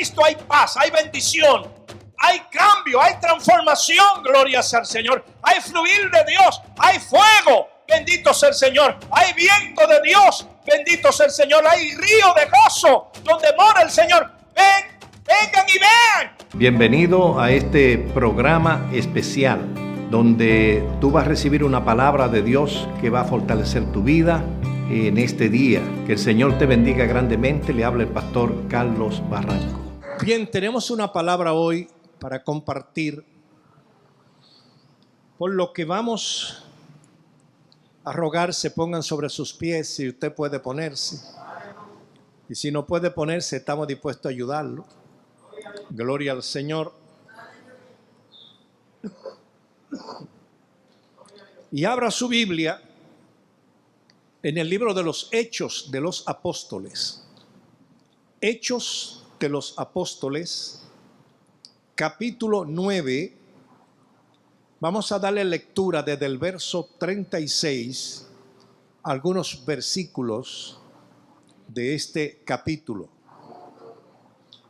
Cristo hay paz, hay bendición, hay cambio, hay transformación. Gloria sea al Señor. Hay fluir de Dios, hay fuego. Bendito sea el Señor. Hay viento de Dios. Bendito sea el Señor. Hay río de gozo donde mora el Señor. Vengan y vean. Bienvenido a este programa especial donde tú vas a recibir una palabra de Dios que va a fortalecer tu vida en este día. Que el Señor te bendiga grandemente. Le habla el pastor Carlos Barranco. Bien, tenemos una palabra hoy para compartir, por lo que vamos a rogar se pongan sobre sus pies si usted puede ponerse. Y si no puede ponerse, estamos dispuestos a ayudarlo. Gloria al Señor. Y abra su Biblia en el libro de los Hechos de los Apóstoles. Hechos de los Apóstoles, capítulo 9. Vamos a darle lectura desde el verso 36, algunos versículos de este capítulo.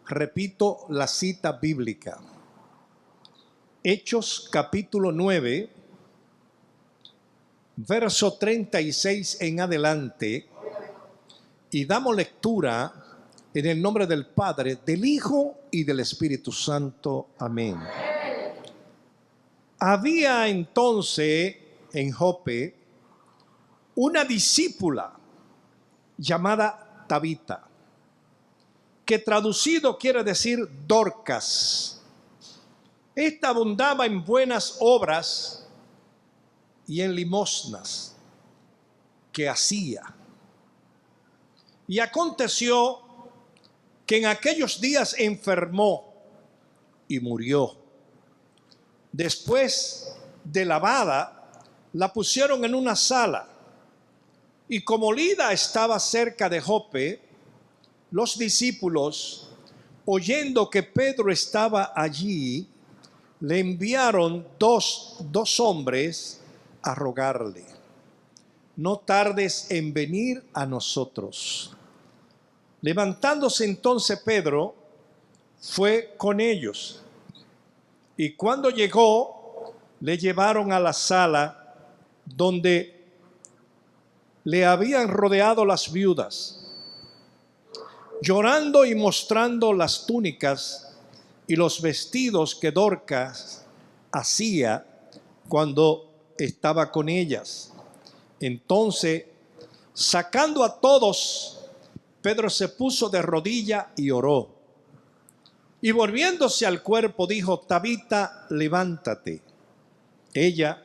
Repito la cita bíblica. Hechos capítulo 9, verso 36 en adelante, y damos lectura en el nombre del Padre, del Hijo y del Espíritu Santo. Amén. Había entonces en Jope una discípula llamada Tabita, que traducido quiere decir Dorcas. Esta abundaba en buenas obras y en limosnas que hacía. Y aconteció que en aquellos días enfermó y murió. Después de lavada, la pusieron en una sala. Y como Lida estaba cerca de Jope, los discípulos, oyendo que Pedro estaba allí, le enviaron dos hombres a rogarle: no tardes en venir a nosotros. Levantándose entonces Pedro, fue con ellos. Y cuando llegó, le llevaron a la sala donde le habían rodeado las viudas, llorando y mostrando las túnicas y los vestidos que Dorcas hacía cuando estaba con ellas. Entonces, sacando a todos, Pedro se puso de rodilla y oró. Y volviéndose al cuerpo dijo: Tabita, levántate. Ella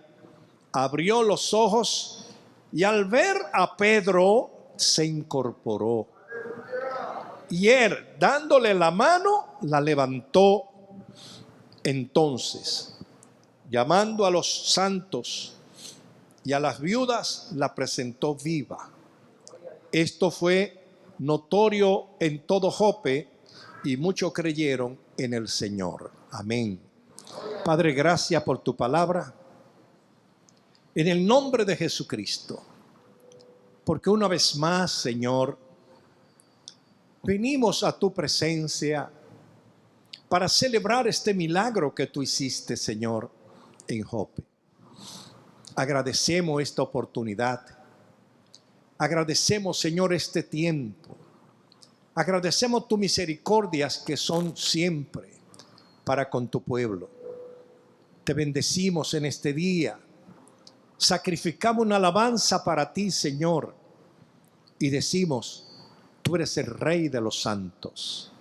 abrió los ojos y al ver a Pedro se incorporó. Y él, dándole la mano, la levantó. Entonces, llamando a los santos y a las viudas, la presentó viva. Esto fue notorio en todo Jope, y muchos creyeron en el Señor. Amén. Padre, gracias por tu palabra. En el nombre de Jesucristo. Porque una vez más, Señor, venimos a tu presencia para celebrar este milagro que tú hiciste, Señor, en Jope. Agradecemos esta oportunidad. Agradecemos, Señor, este tiempo. Agradecemos tus misericordias que son siempre para con tu pueblo. Te bendecimos en este día. Sacrificamos una alabanza para ti, Señor, y decimos: tú eres el Rey de los santos.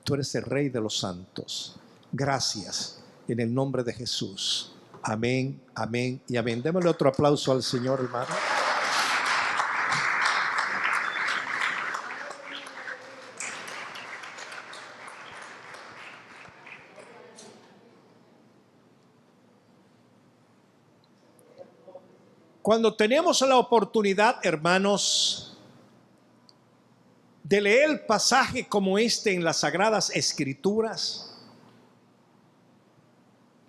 Tú eres el Rey de los santos. Gracias en el nombre de Jesús. Amén, amén y amén. Démosle otro aplauso al Señor, hermano. Cuando tenemos la oportunidad, hermanos, de leer pasajes como este en las Sagradas Escrituras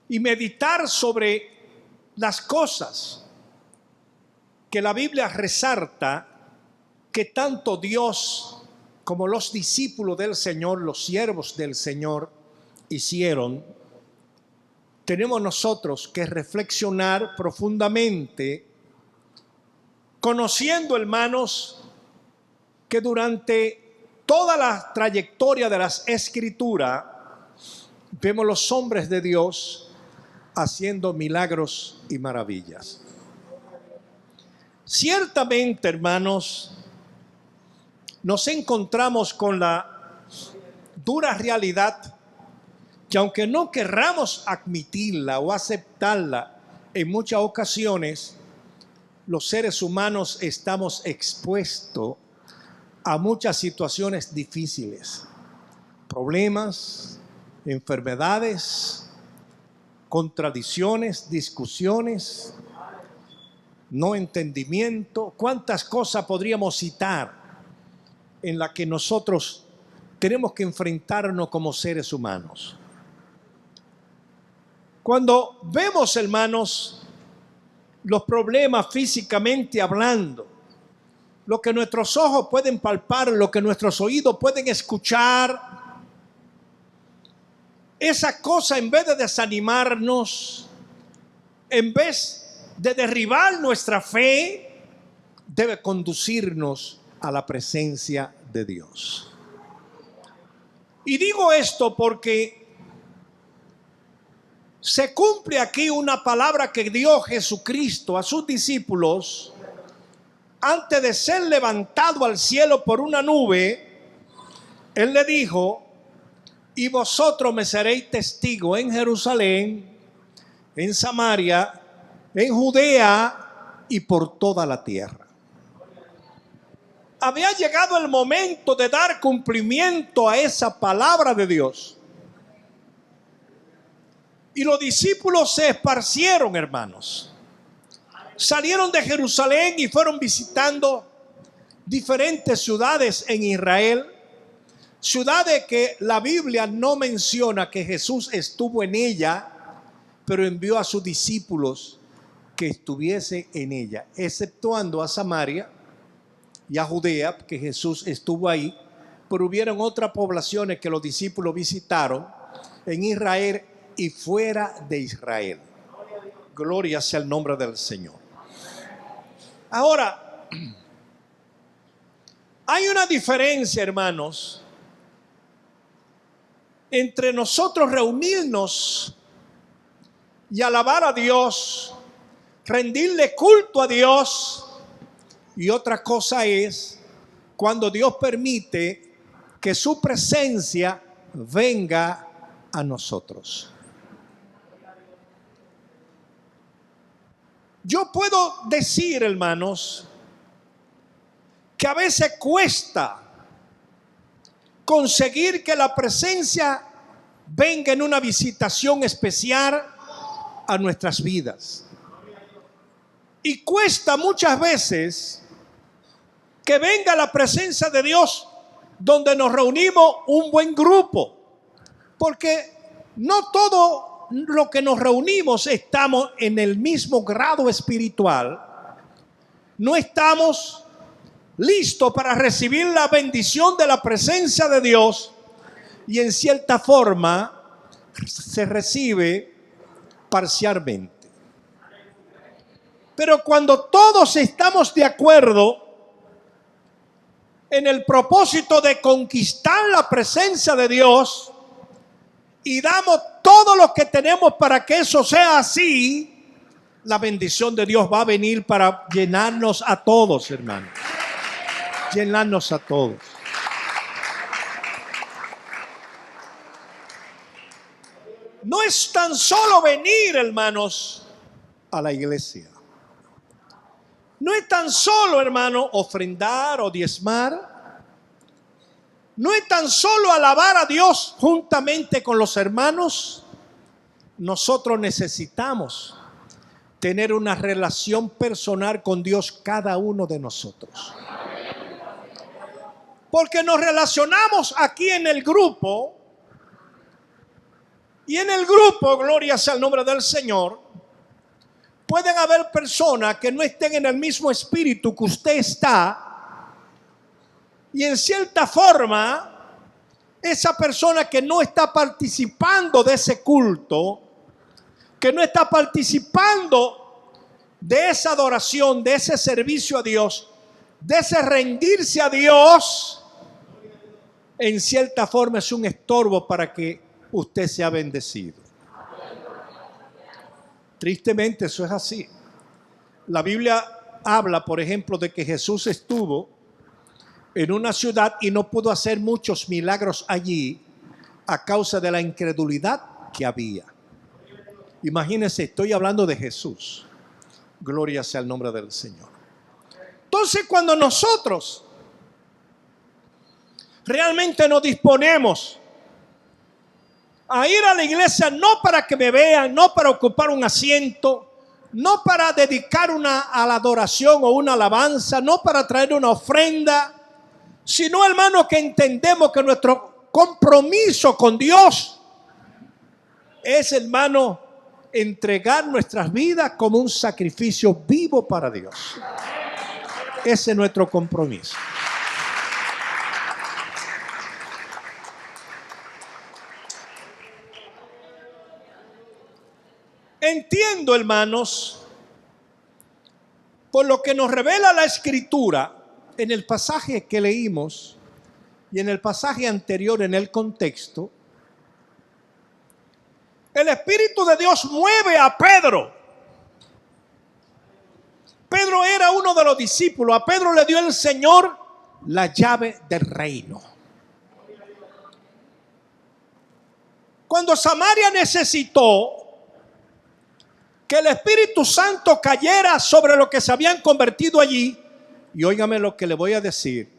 y meditar sobre las cosas que la Biblia resalta que tanto Dios como los discípulos del Señor, los siervos del Señor hicieron, tenemos nosotros que reflexionar profundamente, conociendo, hermanos, que durante toda la trayectoria de las Escrituras vemos los hombres de Dios haciendo milagros y maravillas. Ciertamente, hermanos, nos encontramos con la dura realidad que, aunque no querramos admitirla o aceptarla, en muchas ocasiones los seres humanos estamos expuestos a muchas situaciones difíciles, problemas, enfermedades, contradicciones, discusiones, no entendimiento. ¿Cuántas cosas podríamos citar en las que nosotros tenemos que enfrentarnos como seres humanos? Cuando vemos, hermanos, los problemas físicamente hablando, lo que nuestros ojos pueden palpar, lo que nuestros oídos pueden escuchar, esa cosa, en vez de desanimarnos, en vez de derribar nuestra fe, debe conducirnos a la presencia de Dios. Y digo esto porque se cumple aquí una palabra que dio Jesucristo a sus discípulos antes de ser levantado al cielo por una nube. Él le dijo: y vosotros me seréis testigos en Jerusalén, en Samaria, en Judea y por toda la tierra. Había llegado el momento de dar cumplimiento a esa palabra de Dios. Y los discípulos se esparcieron, hermanos. Salieron de Jerusalén y fueron visitando diferentes ciudades en Israel. Ciudades que la Biblia no menciona que Jesús estuvo en ella, pero envió a sus discípulos que estuviese en ella, exceptuando a Samaria y a Judea, que Jesús estuvo ahí, pero hubieron otras poblaciones que los discípulos visitaron en Israel y fuera de Israel. Gloria sea el nombre del Señor. Ahora, hay una diferencia, hermanos, entre nosotros reunirnos y alabar a Dios, rendirle culto a Dios, y otra cosa es cuando Dios permite que su presencia venga a nosotros. Yo puedo decir, hermanos, que a veces cuesta conseguir que la presencia venga en una visitación especial a nuestras vidas. Y cuesta muchas veces que venga la presencia de Dios donde nos reunimos un buen grupo. Porque no todo lo que nos reunimos estamos en el mismo grado espiritual. No estamos listos para recibir la bendición de la presencia de Dios. Y en cierta forma se recibe parcialmente. Pero cuando todos estamos de acuerdo en el propósito de conquistar la presencia de Dios y damos todo lo que tenemos para que eso sea así, la bendición de Dios va a venir para llenarnos a todos, hermanos. Llenarnos a todos. No es tan solo venir, hermanos, a la iglesia. No es tan solo, hermano, ofrendar o diezmar. No es tan solo alabar a Dios juntamente con los hermanos. Nosotros necesitamos tener una relación personal con Dios, cada uno de nosotros. Porque nos relacionamos aquí en el grupo. Y en el grupo, gloria sea el nombre del Señor, pueden haber personas que no estén en el mismo espíritu que usted está. Y en cierta forma, esa persona que no está participando de ese culto, que no está participando de esa adoración, de ese servicio a Dios, de ese rendirse a Dios, en cierta forma es un estorbo para que usted sea bendecido. Tristemente eso es así. La Biblia habla, por ejemplo, de que Jesús estuvo en una ciudad y no pudo hacer muchos milagros allí a causa de la incredulidad que había. Imagínense, estoy hablando de Jesús. Gloria sea el nombre del Señor. Entonces, cuando nosotros realmente nos disponemos a ir a la iglesia, no para que me vean, no para ocupar un asiento, no para dedicar a la adoración o una alabanza, no para traer una ofrenda, sino, hermano, que entendemos que nuestro compromiso con Dios es, hermano, entregar nuestras vidas como un sacrificio vivo para Dios. Ese es nuestro compromiso. Entiendo, hermanos, por lo que nos revela la Escritura en el pasaje que leímos y en el pasaje anterior en el contexto. El Espíritu de Dios mueve a Pedro. Pedro era uno de los discípulos. A Pedro le dio el Señor la llave del reino. Cuando Samaria necesitó que el Espíritu Santo cayera sobre los que se habían convertido allí, y óigame lo que le voy a decir,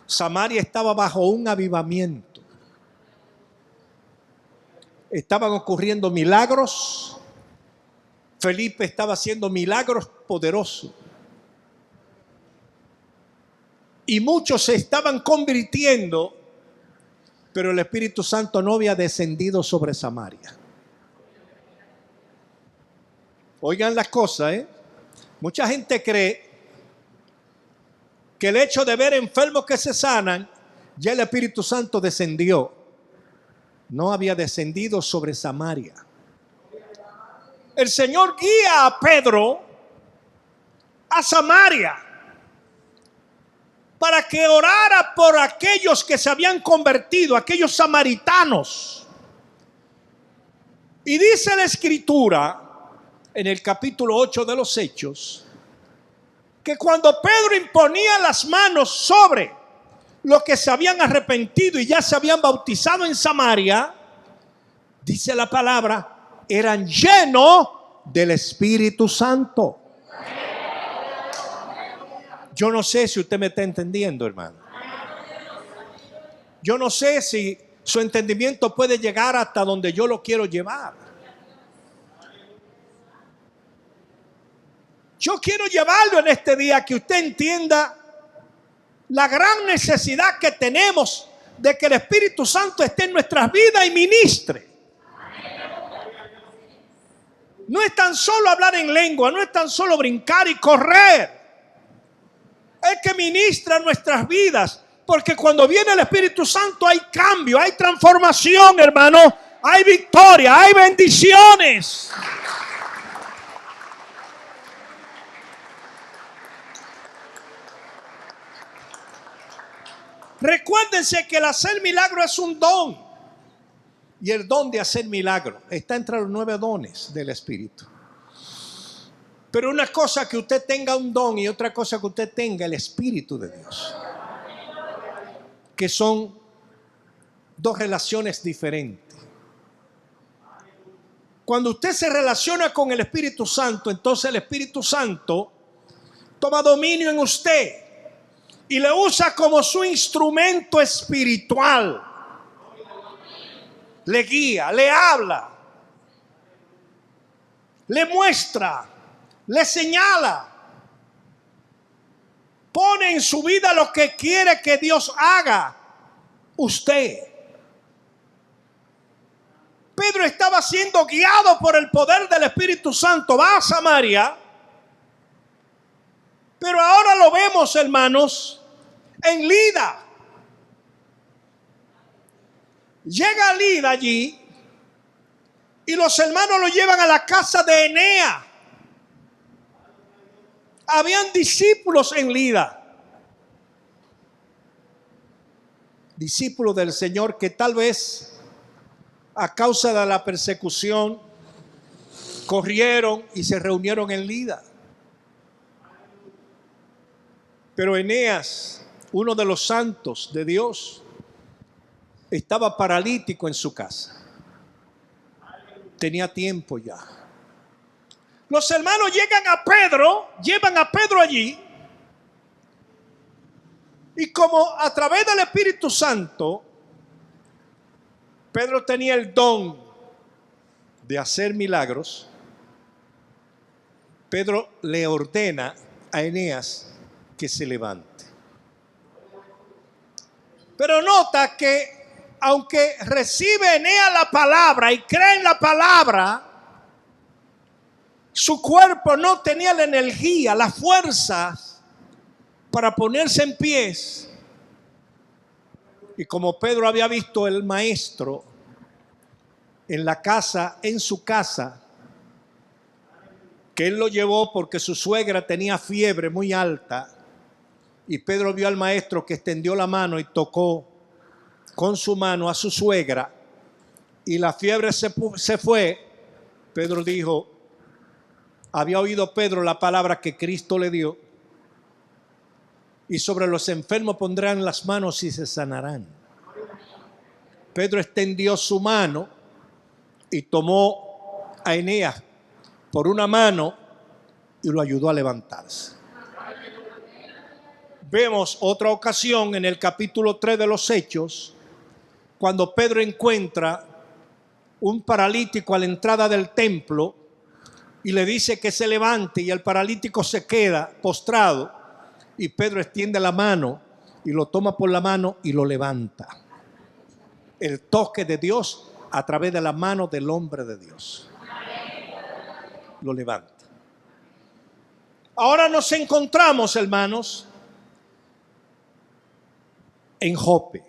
Samaria estaba bajo un avivamiento. Estaban ocurriendo milagros. Felipe estaba haciendo milagros poderosos. Y muchos se estaban convirtiendo, pero el Espíritu Santo no había descendido sobre Samaria. Oigan las cosas, Mucha gente cree que el hecho de ver enfermos que se sanan, ya el Espíritu Santo descendió. No había descendido sobre Samaria. El Señor guía a Pedro a Samaria para que orara por aquellos que se habían convertido, aquellos samaritanos. Y dice la Escritura en el capítulo 8 de los Hechos, que cuando Pedro imponía las manos sobre los que se habían arrepentido y ya se habían bautizado en Samaria, dice la palabra, eran llenos del Espíritu Santo. Yo no sé si usted me está entendiendo, hermano. Yo no sé si su entendimiento puede llegar hasta donde yo lo quiero llevar. Yo quiero llevarlo en este día, que usted entienda la gran necesidad que tenemos de que el Espíritu Santo esté en nuestras vidas y ministre. No es tan solo hablar en lengua, no es tan solo brincar y correr. Es que ministra nuestras vidas, porque cuando viene el Espíritu Santo hay cambio, hay transformación, hermano, hay victoria, hay bendiciones. Recuérdense que el hacer milagro es un don. Y el don de hacer milagro está entre los 9 dones del Espíritu. Pero una cosa que usted tenga un don y otra cosa que usted tenga el Espíritu de Dios. Que son dos relaciones diferentes. Cuando usted se relaciona con el Espíritu Santo, entonces el Espíritu Santo toma dominio en usted y le usa como su instrumento espiritual. Le guía, le habla, le muestra, le señala, pone en su vida lo que quiere que Dios haga usted. Pedro estaba siendo guiado por el poder del Espíritu Santo. Va a Samaria, pero ahora lo vemos, hermanos, en Lida. Llega Lida allí y los hermanos lo llevan a la casa de Eneas. Habían discípulos en Lida. Discípulos del Señor que tal vez a causa de la persecución corrieron y se reunieron en Lida. Pero Eneas, uno de los santos de Dios, estaba paralítico en su casa. Tenía tiempo ya. Los hermanos llevan a Pedro allí. Y como a través del Espíritu Santo, Pedro tenía el don de hacer milagros, Pedro le ordena a Eneas que se levante. Pero nota que aunque recibe Eneas la palabra y cree en la palabra, su cuerpo no tenía la energía, las fuerzas para ponerse en pies. Y como Pedro había visto el maestro en la casa, en su casa, que él lo llevó porque su suegra tenía fiebre muy alta, y Pedro vio al maestro que extendió la mano y tocó con su mano a su suegra, y la fiebre se fue. Pedro dijo, había oído Pedro la palabra que Cristo le dio, y sobre los enfermos pondrán las manos y se sanarán. Pedro extendió su mano y tomó a Eneas por una mano y lo ayudó a levantarse. Vemos otra ocasión en el capítulo 3 de los Hechos, cuando Pedro encuentra un paralítico a la entrada del templo y le dice que se levante, y el paralítico se queda postrado, y Pedro extiende la mano y lo toma por la mano y lo levanta. El toque de Dios a través de la mano del hombre de Dios. Lo levanta. Ahora nos encontramos, hermanos, en Jope,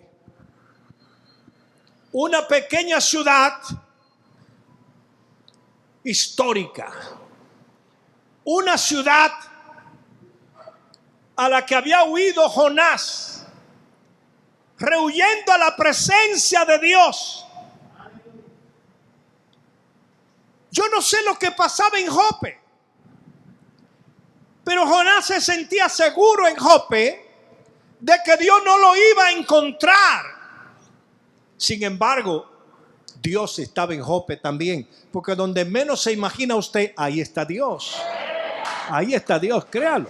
una pequeña ciudad histórica, una ciudad a la que había huido Jonás, rehuyendo a la presencia de Dios. Yo no sé lo que pasaba en Jope, pero Jonás se sentía seguro en Jope de que Dios no lo iba a encontrar. Sin embargo, Dios estaba en Jope también, porque donde menos se imagina usted, ahí está Dios. Ahí está Dios, créalo.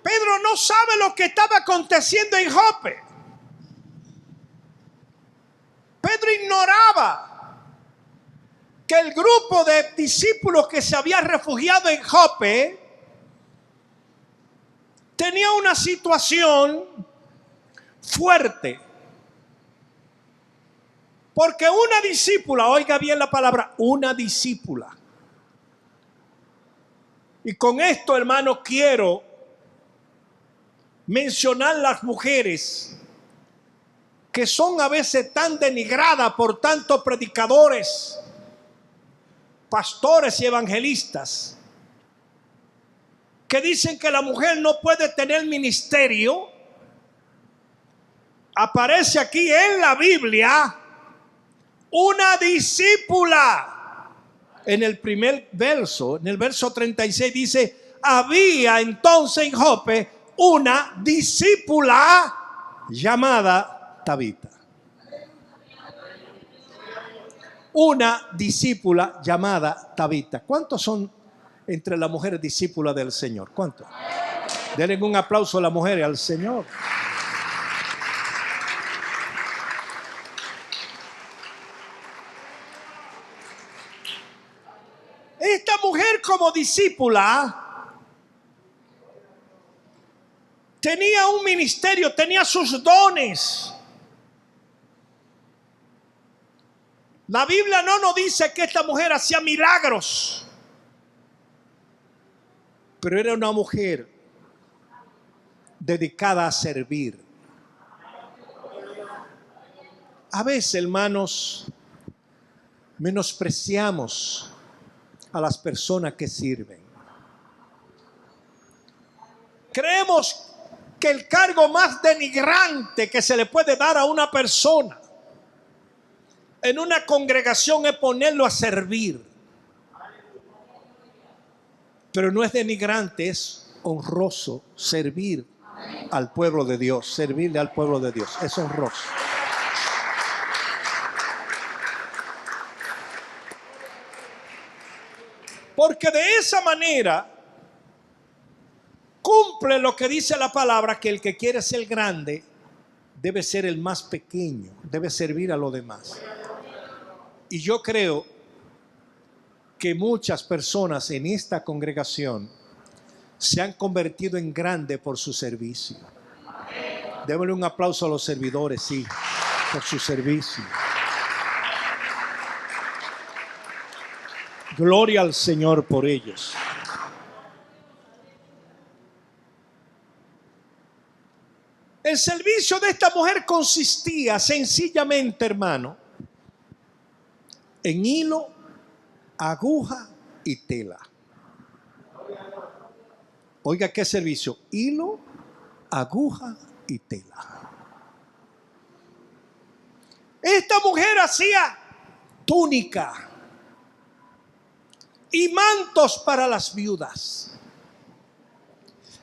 Pedro no sabe lo que estaba aconteciendo en Jope. Pedro ignoraba que el grupo de discípulos que se había refugiado en Jope tenía una situación fuerte. Porque una discípula, oiga bien la palabra, una discípula. Y con esto, hermano, quiero mencionar las mujeres que son a veces tan denigradas por tantos predicadores, pastores y evangelistas, que dicen que la mujer no puede tener ministerio. Aparece aquí en la Biblia una discípula. En el primer verso, en el verso 36 dice, había entonces en Jope una discípula llamada Tabita. Una discípula llamada Tabita. ¿Cuántos son entre las mujeres discípulas del Señor? ¿Cuántos? Denle un aplauso a las mujeres, al Señor. Esta mujer como discípula tenía un ministerio, tenía sus dones. La Biblia no nos dice que esta mujer hacía milagros, pero era una mujer dedicada a servir. A veces, hermanos, menospreciamos a las personas que sirven. Creemos que el cargo más denigrante que se le puede dar a una persona en una congregación es ponerlo a servir. Pero no es denigrante, es honroso servir al pueblo de Dios, servirle al pueblo de Dios, es honroso. Porque de esa manera cumple lo que dice la palabra, que el que quiere ser grande debe ser el más pequeño, debe servir a los demás. Y yo creo que muchas personas en esta congregación se han convertido en grandes por su servicio. Démosle un aplauso a los servidores, sí, por su servicio. Gloria al Señor por ellos. El servicio de esta mujer consistía sencillamente, hermano, en hilo, aguja y tela. Oiga, ¿qué servicio? Hilo, aguja y tela. Esta mujer hacía túnica y mantos para las viudas.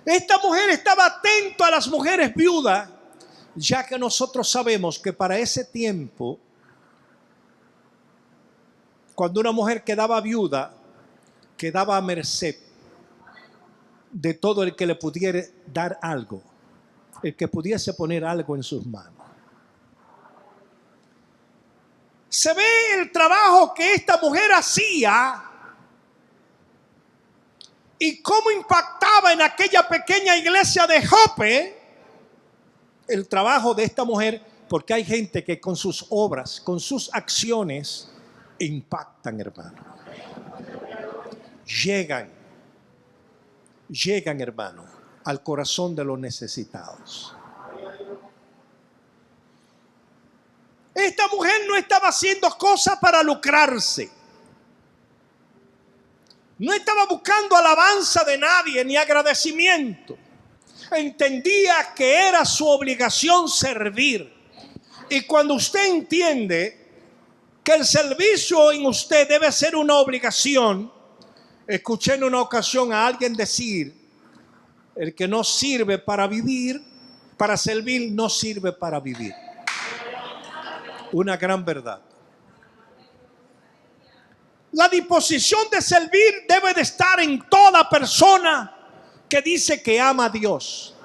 Esta mujer estaba atenta a las mujeres viudas, ya que nosotros sabemos que para ese tiempo, cuando una mujer quedaba viuda, quedaba a merced de todo el que le pudiera dar algo, el que pudiese poner algo en sus manos. Se ve el trabajo que esta mujer hacía y cómo impactaba en aquella pequeña iglesia de Jope el trabajo de esta mujer, porque hay gente que con sus obras, con sus acciones, impactan, hermano. Llegan, hermano, al corazón de los necesitados. Esta mujer no estaba haciendo cosas para lucrarse. No estaba buscando alabanza de nadie ni agradecimiento. Entendía que era su obligación servir. Y cuando usted entiende que el servicio en usted debe ser una obligación, escuché en una ocasión a alguien decir: el que no sirve para vivir, para servir, no sirve para vivir. Una gran verdad. La disposición de servir debe de estar en toda persona que dice que ama a Dios,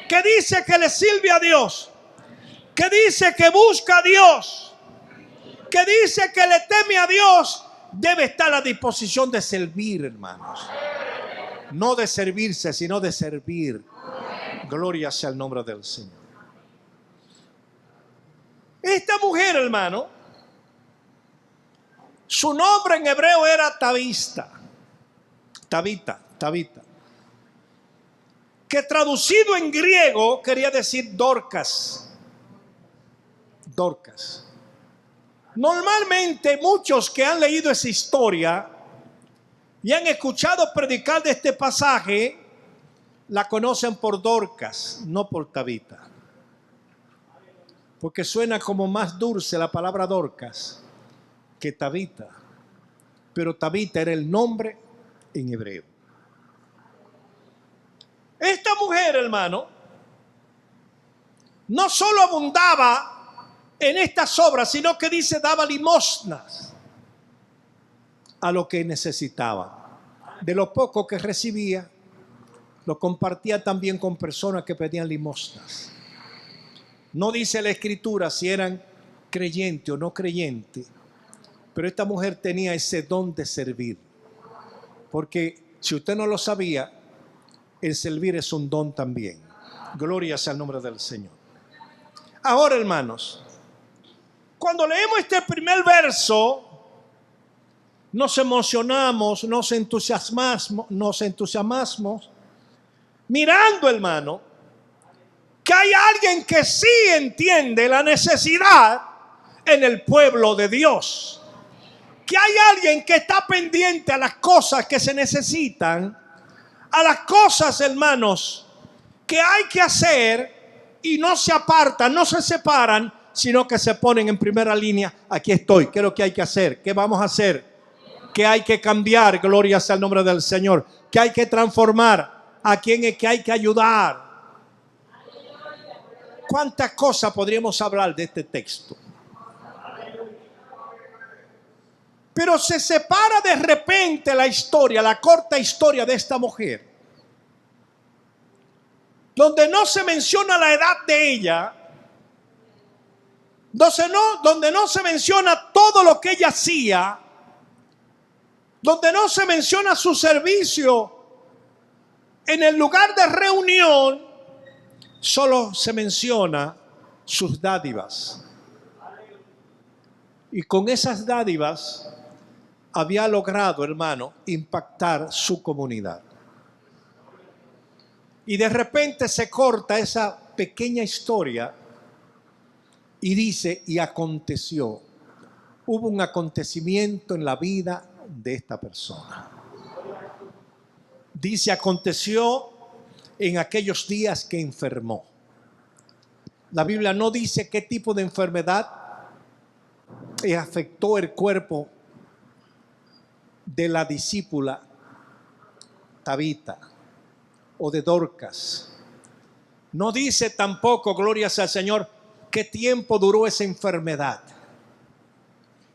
que dice que le sirve a Dios, que dice que busca a Dios, que dice que le teme a Dios. Debe estar a disposición de servir, hermanos. No de servirse, sino de servir. Gloria sea el nombre del Señor. Esta mujer, hermano, su nombre en hebreo era Tabita, que traducido en griego quería decir Dorcas. Normalmente muchos que han leído esa historia y han escuchado predicar de este pasaje, la conocen por Dorcas, no por Tabita. Porque suena como más dulce la palabra Dorcas que Tabita. Pero Tabita era el nombre en hebreo. Esta mujer, hermano, no solo abundaba en estas obras, sino que dice daba limosnas a lo que necesitaba. De lo poco que recibía, lo compartía también con personas que pedían limosnas. No dice la Escritura si eran creyentes o no creyentes, pero esta mujer tenía ese don de servir. Porque si usted no lo sabía, el servir es un don también. Gloria sea el nombre del Señor. Ahora, hermanos, Cuando leemos este primer verso, nos emocionamos, nos entusiasmamos, mirando, hermano, que hay alguien que sí entiende la necesidad en el pueblo de Dios. Que hay alguien que está pendiente a las cosas que se necesitan, a las cosas, hermanos, que hay que hacer y no se apartan, no se separan, sino que se ponen en primera línea. Aquí estoy, ¿qué es lo que hay que hacer? ¿Qué vamos a hacer? ¿Qué hay que cambiar? Gloria sea el nombre del Señor. ¿Qué hay que transformar? ¿A quién es que hay que ayudar? ¿Cuántas cosas podríamos hablar de este texto? Pero se separa de repente la historia, la corta historia de esta mujer, donde no se menciona la edad de ella, donde no se menciona todo lo que ella hacía, donde no se menciona su servicio en el lugar de reunión, solo se menciona sus dádivas. Y con esas dádivas había logrado, hermano, impactar su comunidad. Y de repente se corta esa pequeña historia y dice, y aconteció. Hubo un acontecimiento en la vida de esta persona. Dice, aconteció en aquellos días que enfermó. La Biblia no dice qué tipo de enfermedad afectó el cuerpo de la discípula Tabita o de Dorcas. No dice tampoco, gloria sea al Señor, qué tiempo duró esa enfermedad.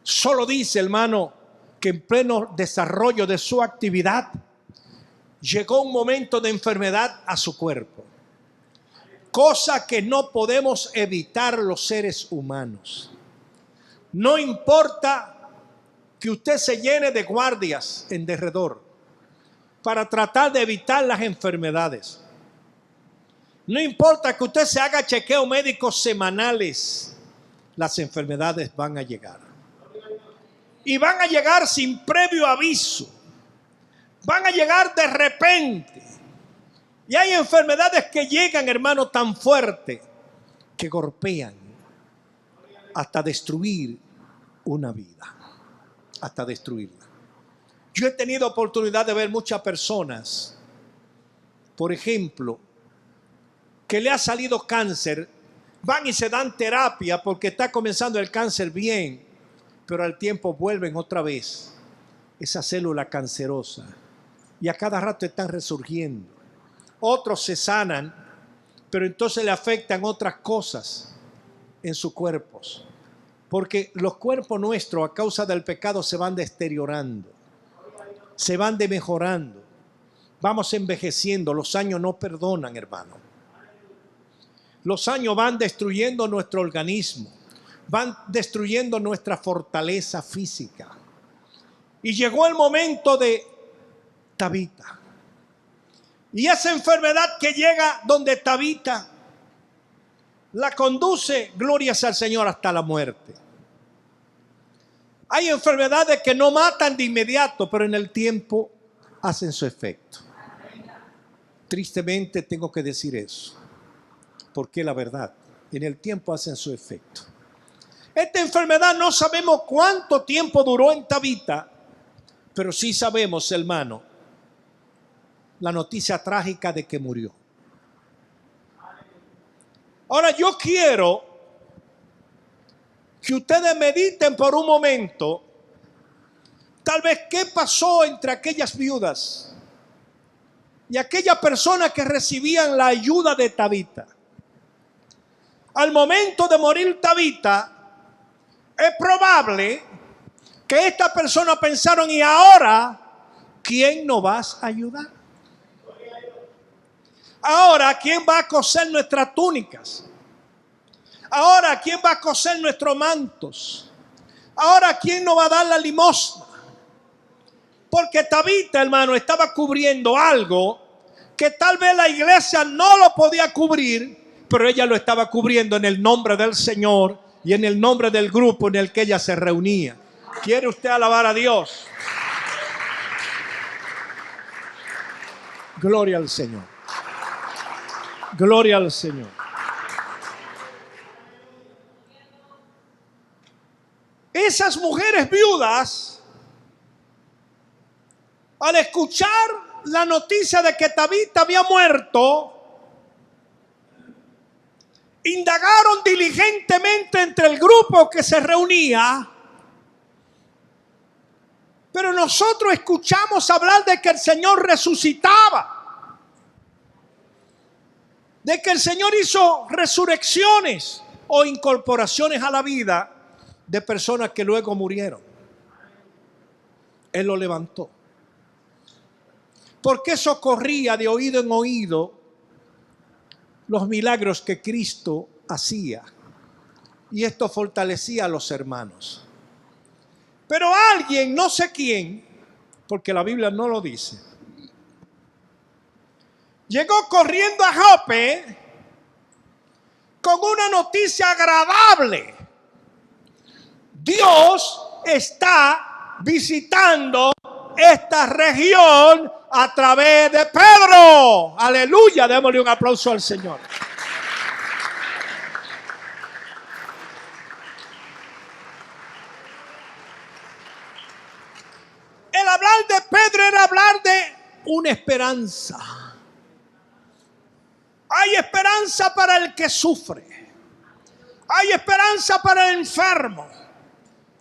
Solo dice, hermano, que en pleno desarrollo de su actividad llegó un momento de enfermedad a su cuerpo. Cosa que no podemos evitar los seres humanos. No importa que usted se llene de guardias en derredor para tratar de evitar las enfermedades. No importa que usted se haga chequeos médicos semanales, las enfermedades van a llegar. Y van a llegar sin previo aviso. Van a llegar de repente. Y hay enfermedades que llegan, hermano, tan fuerte que golpean hasta destruir una vida. Hasta destruirla. Yo he tenido oportunidad de ver muchas personas, por ejemplo, que le ha salido cáncer, van y se dan terapia porque está comenzando el cáncer bien, pero al tiempo vuelven otra vez esa célula cancerosa y a cada rato están resurgiendo. Otros se sanan, pero entonces le afectan otras cosas en sus cuerpos. Porque los cuerpos nuestros a causa del pecado se van deteriorando, se van demejorando, vamos envejeciendo, los años no perdonan, hermano. Los años van destruyendo nuestro organismo, van destruyendo nuestra fortaleza física. Y llegó el momento de Tabita. Y esa enfermedad que llega donde Tabita la conduce, glorias al Señor, hasta la muerte. Hay enfermedades que no matan de inmediato, pero en el tiempo hacen su efecto. Tristemente tengo que decir eso, porque la verdad, en el tiempo hacen su efecto. Esta enfermedad no sabemos cuánto tiempo duró en Tabita, pero sí sabemos, hermano, la noticia trágica de que murió. Ahora yo quiero que ustedes mediten por un momento, tal vez qué pasó entre aquellas viudas y aquellas personas que recibían la ayuda de Tabita. Al momento de morir Tabita, es probable que estas personas pensaron, y ahora, ¿quién nos va a ayudar? Ahora, ¿quién va a coser nuestras túnicas? Ahora, ¿quién va a coser nuestros mantos? Ahora, ¿quién nos va a dar la limosna? Porque Tabita, hermano, estaba cubriendo algo que tal vez la iglesia no lo podía cubrir, pero ella lo estaba cubriendo en el nombre del Señor, y en el nombre del grupo en el que ella se reunía. ¿Quiere usted alabar a Dios? Gloria al Señor. Gloria al Señor. Esas mujeres viudas, al escuchar la noticia de que Tabita había muerto, indagaron diligentemente entre el grupo que se reunía. Pero nosotros escuchamos hablar de que el Señor resucitaba, de que el Señor hizo resurrecciones o incorporaciones a la vida de personas que luego murieron. Él lo levantó. Porque eso corría de oído en oído los milagros que Cristo hacía. Y esto fortalecía a los hermanos. Pero alguien, no sé quién, porque la Biblia no lo dice, llegó corriendo a Jope con una noticia agradable. Dios está visitando esta región a través de Pedro. Aleluya, démosle un aplauso al Señor. El hablar de Pedro era hablar de una esperanza. Hay esperanza para el que sufre. Hay esperanza para el enfermo.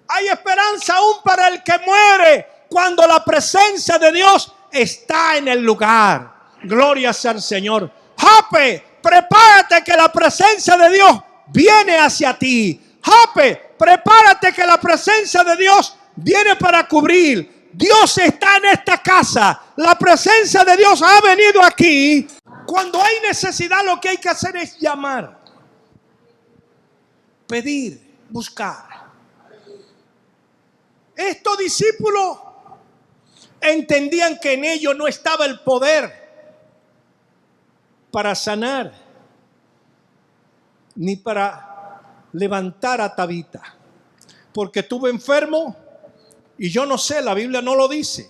Hay esperanza aún para el que muere cuando la presencia de Dios está en el lugar. Gloria sea al Señor. Jope, prepárate que la presencia de Dios viene hacia ti. Jope, prepárate que la presencia de Dios viene para cubrir. Dios está en esta casa. La presencia de Dios ha venido aquí. Cuando hay necesidad, lo que hay que hacer es llamar, pedir, buscar. Estos discípulos entendían que en ellos no estaba el poder para sanar ni para levantar a Tabita, porque estuvo enfermo y yo no sé, la Biblia no lo dice,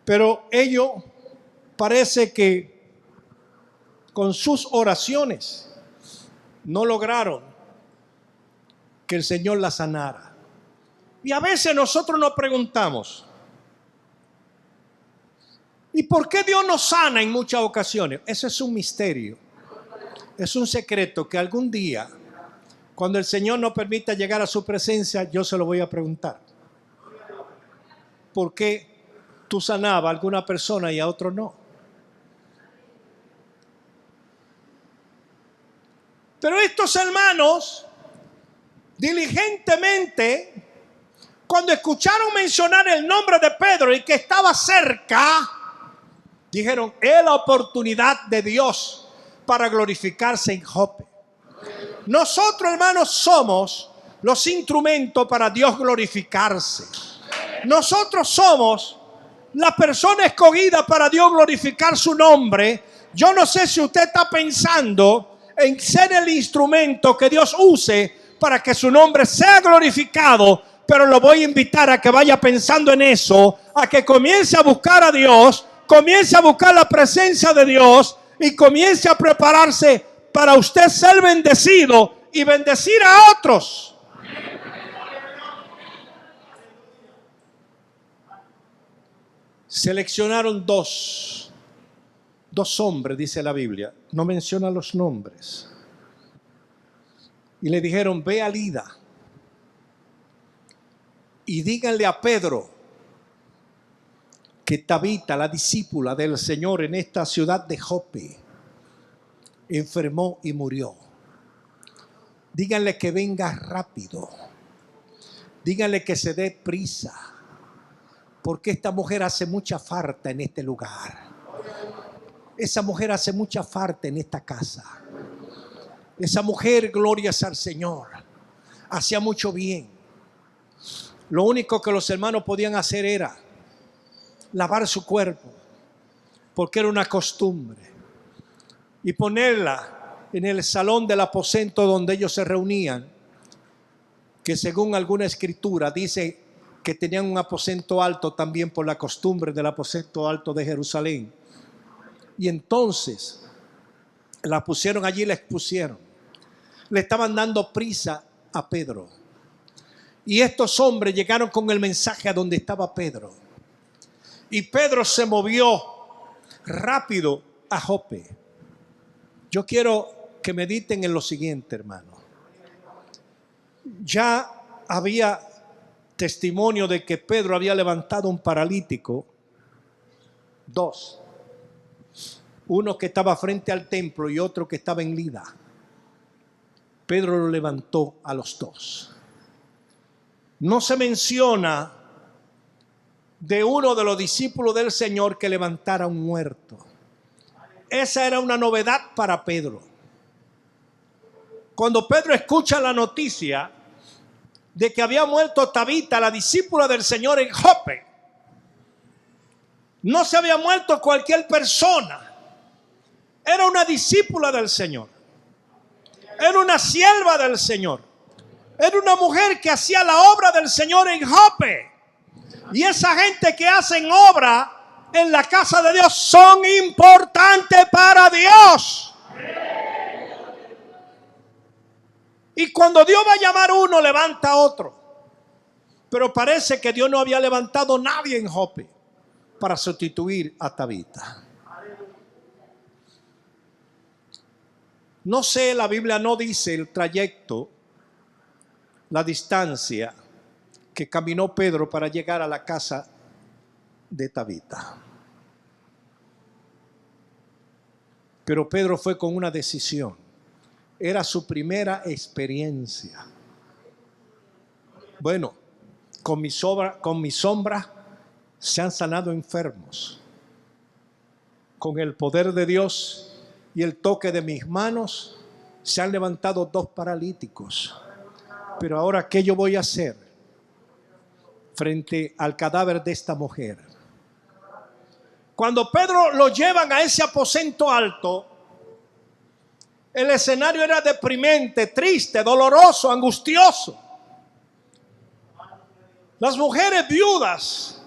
pero ellos parece que con sus oraciones no lograron que el Señor la sanara. Y a veces nosotros nos preguntamos, ¿y por qué Dios nos sana en muchas ocasiones? Ese es un misterio, es un secreto que algún día, cuando el Señor nos permita llegar a su presencia, yo se lo voy a preguntar. ¿Por qué tú sanabas a alguna persona y a otro no? Pero estos hermanos, diligentemente, cuando escucharon mencionar el nombre de Pedro y que estaba cerca, dijeron, es la oportunidad de Dios para glorificarse en Jope. Nosotros, hermanos, somos los instrumentos para Dios glorificarse. Nosotros somos la persona escogida para Dios glorificar su nombre. Yo no sé si usted está pensando en ser el instrumento que Dios use para que su nombre sea glorificado, pero lo voy a invitar a que vaya pensando en eso, a que comience a buscar a Dios, comience a buscar la presencia de Dios y comience a prepararse para usted ser bendecido y bendecir a otros. Seleccionaron dos hombres, dice la Biblia, no menciona los nombres, y le dijeron, ve a Lida y díganle a Pedro que Tabita, la discípula del Señor en esta ciudad de Jope, enfermó y murió. Díganle que venga rápido, díganle que se dé prisa, porque esta mujer hace mucha falta en este lugar. Esa mujer hace mucha falta en esta casa. Esa mujer, gloria al Señor, hacía mucho bien. Lo único que los hermanos podían hacer era lavar su cuerpo, porque era una costumbre, y ponerla en el salón del aposento donde ellos se reunían que según alguna escritura dice que tenían un aposento alto también por la costumbre del aposento alto de Jerusalén. Y entonces la pusieron allí y la expusieron. Le estaban dando prisa a Pedro. Y estos hombres llegaron con el mensaje a donde estaba Pedro. Y Pedro se movió rápido a Jope. Yo quiero que mediten en lo siguiente, hermano. Ya había testimonio de que Pedro había levantado un paralítico. 2. Uno que estaba frente al templo y otro que estaba en Lida. Pedro lo levantó a los 2. No se menciona de uno de los discípulos del Señor que levantara un muerto. Esa era una novedad para Pedro. Cuando Pedro escucha la noticia de que había muerto Tabita, la discípula del Señor en Jope, no se había muerto cualquier persona. Era una discípula del Señor. Era una sierva del Señor. Era una mujer que hacía la obra del Señor en Jope. Y esa gente que hacen obra en la casa de Dios son importantes para Dios. Y cuando Dios va a llamar uno, levanta a otro. Pero parece que Dios no había levantado a nadie en Jope para sustituir a Tabita. No sé, la Biblia no dice el trayecto, la distancia que caminó Pedro para llegar a la casa de Tabita. Pero Pedro fue con una decisión. Era su primera experiencia. Bueno, con mi sombra se han sanado enfermos. Con el poder de Dios y el toque de mis manos se han levantado 2 paralíticos. Pero ahora, ¿qué yo voy a hacer frente al cadáver de esta mujer? Cuando Pedro lo llevan a ese aposento alto, el escenario era deprimente, triste, doloroso, angustioso. Las mujeres viudas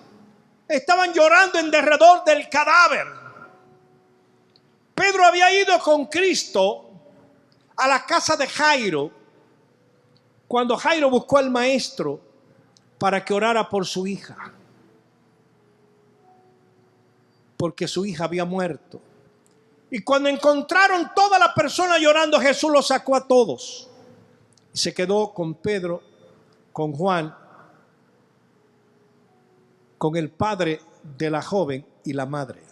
estaban llorando en derredor del cadáver. Pedro había ido con Cristo a la casa de Jairo cuando Jairo buscó al maestro para que orara por su hija, porque su hija había muerto. Y cuando encontraron toda la persona llorando, Jesús los sacó a todos. Y se quedó con Pedro, con Juan, con el padre de la joven y la madre.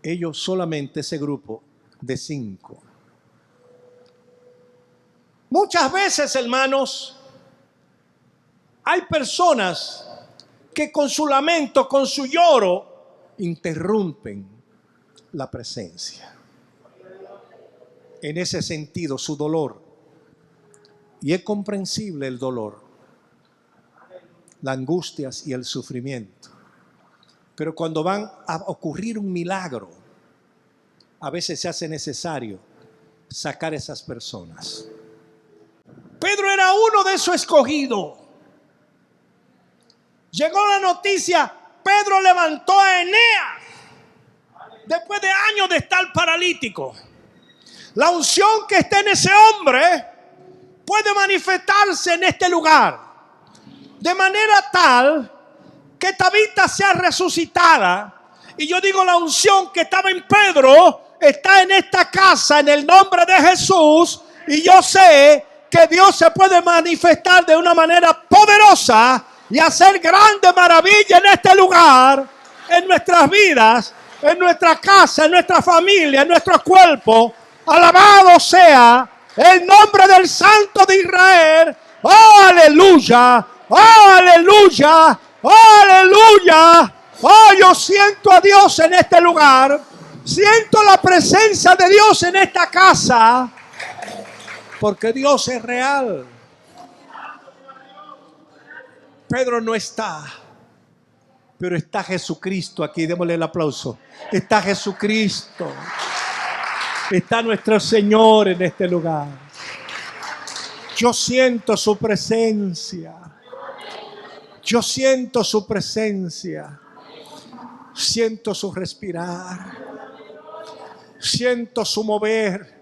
Ellos solamente, ese grupo de 5. Muchas veces, hermanos, hay personas que con su lamento, con su lloro, interrumpen la presencia. En ese sentido, su dolor. Y es comprensible el dolor, las angustias y el sufrimiento. Pero cuando van a ocurrir un milagro, a veces se hace necesario sacar esas personas. Pedro era uno de esos escogidos. Llegó la noticia, Pedro levantó a Eneas después de años de estar paralítico. La unción que está en ese hombre puede manifestarse en este lugar de manera tal que Tabita sea resucitada. Y yo digo, la unción que estaba en Pedro está en esta casa en el nombre de Jesús. Y yo sé que Dios se puede manifestar de una manera poderosa y hacer grandes maravillas en este lugar, en nuestras vidas, en nuestra casa, en nuestra familia, en nuestro cuerpo. Alabado sea el nombre del Santo de Israel. ¡Oh, aleluya! ¡Oh, aleluya! ¡Oh, aleluya! ¡Oh, yo siento a Dios en este lugar! Siento la presencia de Dios en esta casa. Porque Dios es real. Pedro no está, pero está Jesucristo aquí. Démosle el aplauso. Está Jesucristo. Está nuestro Señor en este lugar. Yo siento su presencia. Yo siento su presencia. Siento su respirar. Siento su mover.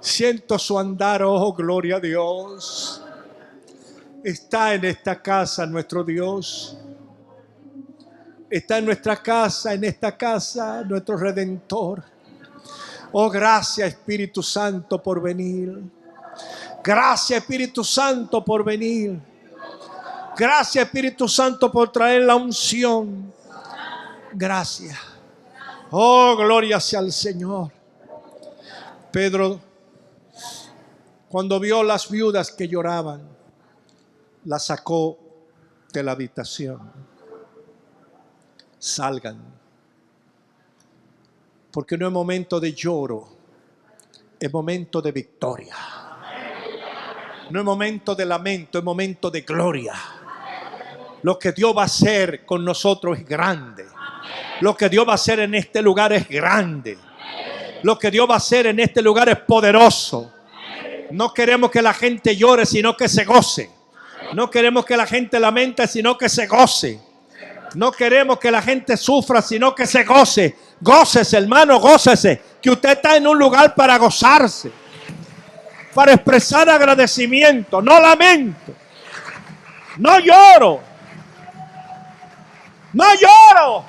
Siento su andar. Oh, gloria a Dios. Está en esta casa nuestro Dios. Está en nuestra casa, en esta casa, nuestro Redentor. Oh, gracias Espíritu Santo por venir. Gracias Espíritu Santo por venir. Gracias Espíritu Santo por traer la unción. Gracias. Oh, gloria sea al Señor. Pedro, cuando vio las viudas que lloraban, las sacó de la habitación. Salgan, porque no es momento de lloro, es momento de victoria. No es momento de lamento, es momento de gloria. Lo que Dios va a hacer con nosotros es grande. Lo que Dios va a hacer en este lugar es grande. Lo que Dios va a hacer en este lugar es poderoso. No queremos que la gente llore, sino que se goce. No queremos que la gente lamente, sino que se goce. No queremos que la gente sufra, sino que se goce. Gócese, hermano, gócese. Que usted está en un lugar para gozarse. Para expresar agradecimiento. No lamento. No lloro. No lloro.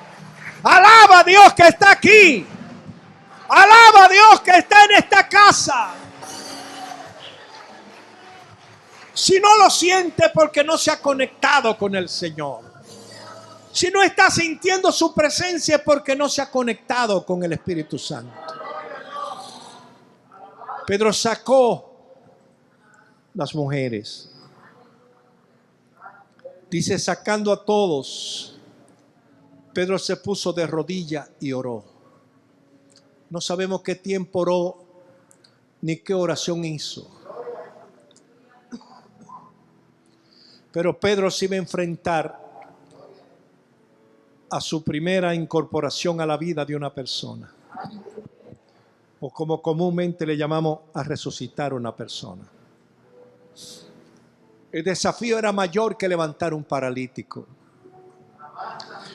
Alaba a Dios que está aquí. Alaba a Dios que está en esta casa. Si no lo siente porque no se ha conectado con el Señor. Si no está sintiendo su presencia es porque no se ha conectado con el Espíritu Santo. Pedro sacó las mujeres. Dice, sacando a todos, Pedro se puso de rodilla y oró. No sabemos qué tiempo oró ni qué oración hizo. Pero Pedro se iba a enfrentar a su primera incorporación a la vida de una persona. O como comúnmente le llamamos, a resucitar una persona. El desafío era mayor que levantar un paralítico.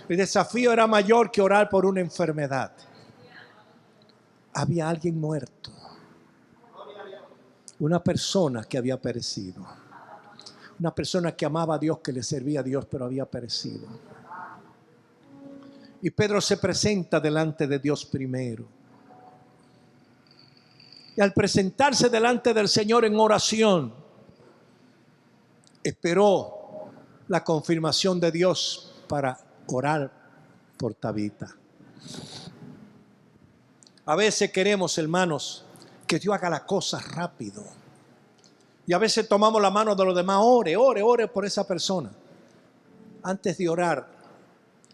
El desafío era mayor que orar por una enfermedad. Había alguien muerto. Una persona que había perecido. Una persona que amaba a Dios, que le servía a Dios, pero había perecido. Y Pedro se presenta delante de Dios primero. Y al presentarse delante del Señor en oración, esperó la confirmación de Dios para orar por Tabita. A veces queremos, hermanos, que Dios haga las cosas rápido. Y a veces tomamos la mano de los demás. Ore por esa persona. Antes de orar,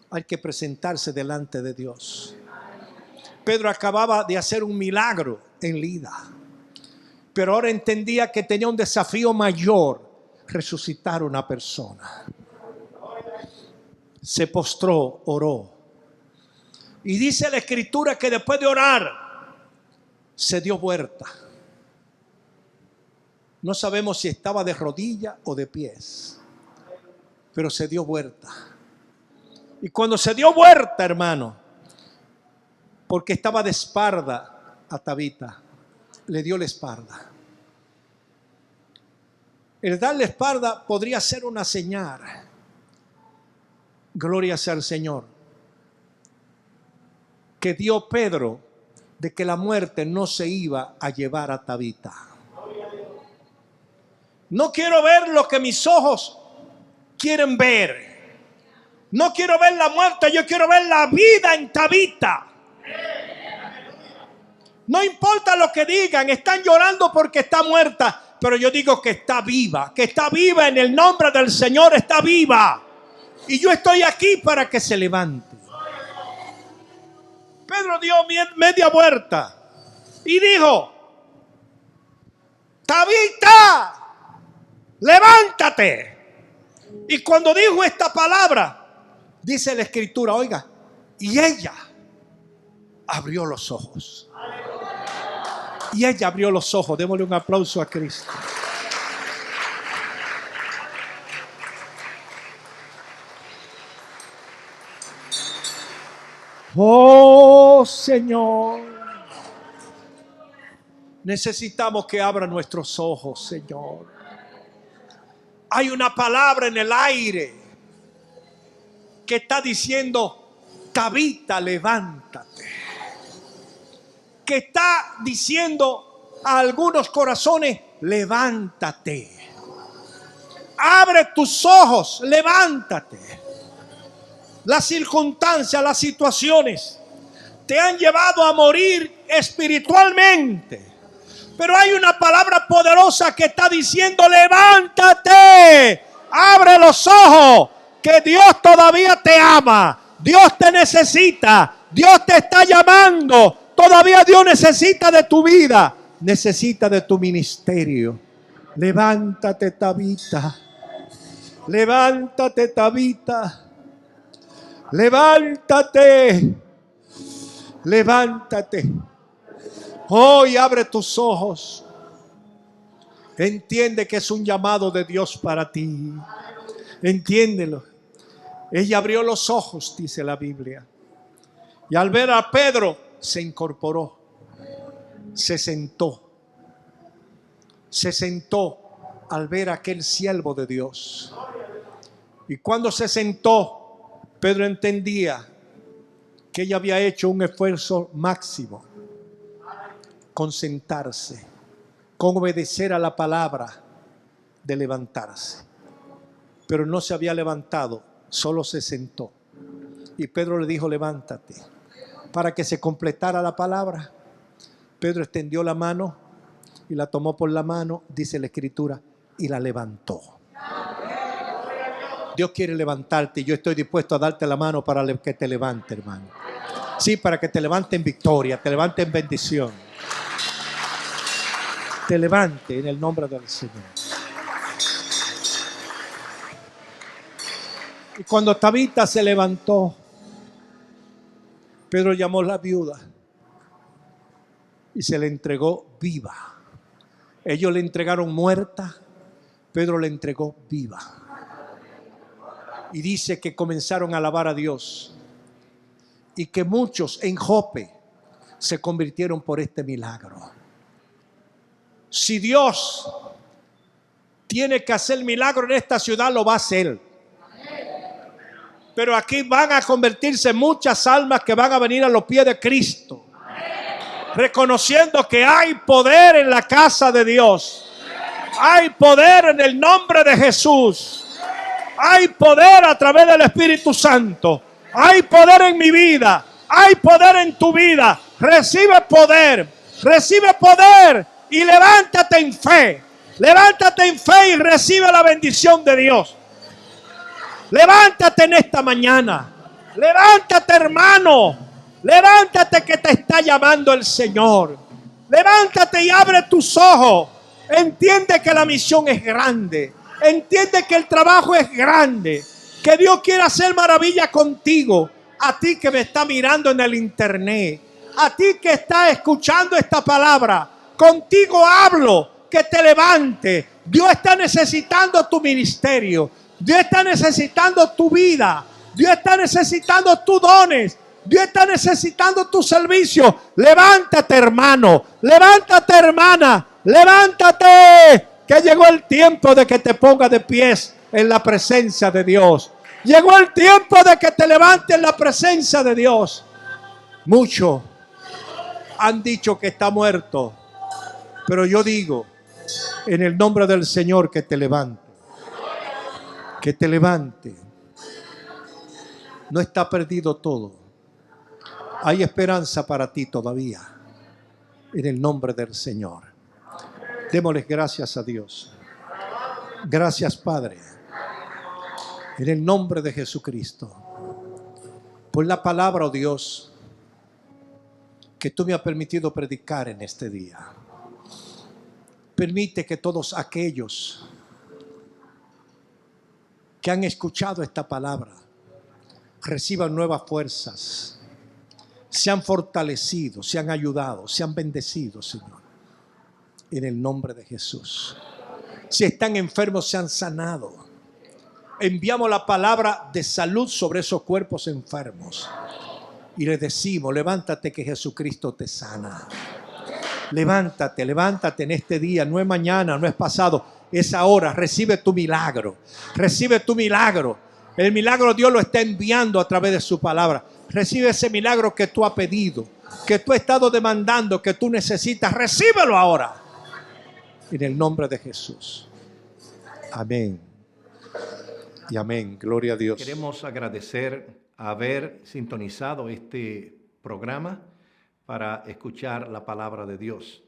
hay que presentarse delante de Dios. Pedro acababa de hacer un milagro en Lida, pero ahora entendía que tenía un desafío mayor: resucitar una persona. Se postró, oró. Y dice la Escritura que después de orar, se dio vuelta. No sabemos si estaba de rodillas o de pies, pero se dio vuelta. Y cuando se dio vuelta, hermano, porque estaba de espalda a Tabita, le dio la espalda. El darle espalda podría ser una señal. Gloria sea al Señor. Que dio Pedro de que la muerte no se iba a llevar a Tabita. No quiero ver lo que mis ojos quieren ver. No quiero ver la muerte, yo quiero ver la vida en Tabita. No importa lo que digan, están llorando porque está muerta, pero yo digo que está viva en el nombre del Señor, está viva. Y yo estoy aquí para que se levante. Pedro dio media vuelta y dijo: Tabita, levántate. Y cuando dijo esta palabra, dice la Escritura, oiga, y ella abrió los ojos. Y ella abrió los ojos. Démosle un aplauso a Cristo. Oh Señor, necesitamos que abra nuestros ojos, Señor. Hay una palabra en el aire que está diciendo: Tabita, levántate. Que está diciendo a algunos corazones: levántate. Abre tus ojos, levántate. Las circunstancias, las situaciones te han llevado a morir espiritualmente. Pero hay una palabra poderosa que está diciendo: levántate, abre los ojos, que Dios todavía te ama, Dios te necesita, Dios te está llamando, todavía Dios necesita de tu vida, necesita de tu ministerio. Levántate, Tabita, levántate, Tabita, levántate, levántate. Hoy abre tus ojos. Entiende que es un llamado de Dios para ti. Entiéndelo. Ella abrió los ojos, dice la Biblia. Y al ver a Pedro, se incorporó. Se sentó. Se sentó al ver a aquel siervo de Dios. Y cuando se sentó, Pedro entendía que ella había hecho un esfuerzo máximo con sentarse, con obedecer a la palabra de levantarse. Pero no se había levantado, solo se sentó. Y Pedro le dijo: levántate. Para que se completara la palabra, Pedro extendió la mano y la tomó por la mano, dice la Escritura, y la levantó. Dios quiere levantarte y yo estoy dispuesto a darte la mano para que te levante, hermano. Sí, para que te levante en victoria, te levante en bendición. Te levante en el nombre del Señor. Y cuando Tabita se levantó, Pedro llamó a la viuda y se le entregó viva. Ellos le entregaron muerta, Pedro le entregó viva. Y dice que comenzaron a alabar a Dios y que muchos en Jope se convirtieron por este milagro. Si Dios tiene que hacer milagro en esta ciudad, lo va a hacer. Pero aquí van a convertirse muchas almas que van a venir a los pies de Cristo, reconociendo que hay poder en la casa de Dios. Hay poder en el nombre de Jesús. Hay poder a través del Espíritu Santo. Hay poder en mi vida. Hay poder en tu vida. Recibe poder. Recibe poder. Y levántate en fe. Levántate en fe y recibe la bendición de Dios. Levántate en esta mañana. Levántate, hermano. Levántate, que te está llamando el Señor. Levántate y abre tus ojos. Entiende que la misión es grande. Entiende que el trabajo es grande. Que Dios quiere hacer maravilla contigo. A ti que me está mirando en el internet. A ti que está escuchando esta palabra. Contigo hablo, que te levante. Dios está necesitando tu ministerio. Dios está necesitando tu vida. Dios está necesitando tus dones. Dios está necesitando tu servicio. Levántate, hermano. Levántate, hermana. Levántate. Que llegó el tiempo de que te pongas de pies en la presencia de Dios. Llegó el tiempo de que te levantes en la presencia de Dios. Muchos han dicho que está muerto. Pero yo digo, en el nombre del Señor, que te levante. Que te levante. No está perdido todo. Hay esperanza para ti todavía. En el nombre del Señor. Démosles gracias a Dios. Gracias, Padre. En el nombre de Jesucristo. Por la palabra, oh Dios, que tú me has permitido predicar en este día. Permite que todos aquellos que han escuchado esta palabra reciban nuevas fuerzas, sean fortalecidos, sean ayudados, sean bendecidos, Señor, en el nombre de Jesús. Si están enfermos, sean sanados. Enviamos la palabra de salud sobre esos cuerpos enfermos. y le decimos, levántate que Jesucristo te sana. Levántate, levántate en este día, no es mañana, no es pasado, es ahora. Recibe tu milagro, recibe tu milagro. El milagro Dios lo está enviando a través de su palabra. Recibe ese milagro que tú has pedido, que tú has estado demandando, que tú necesitas. Recíbelo ahora. En el nombre de Jesús. Amén. Y amén. Gloria a Dios. Queremos agradecer haber sintonizado este programa para escuchar la palabra de Dios.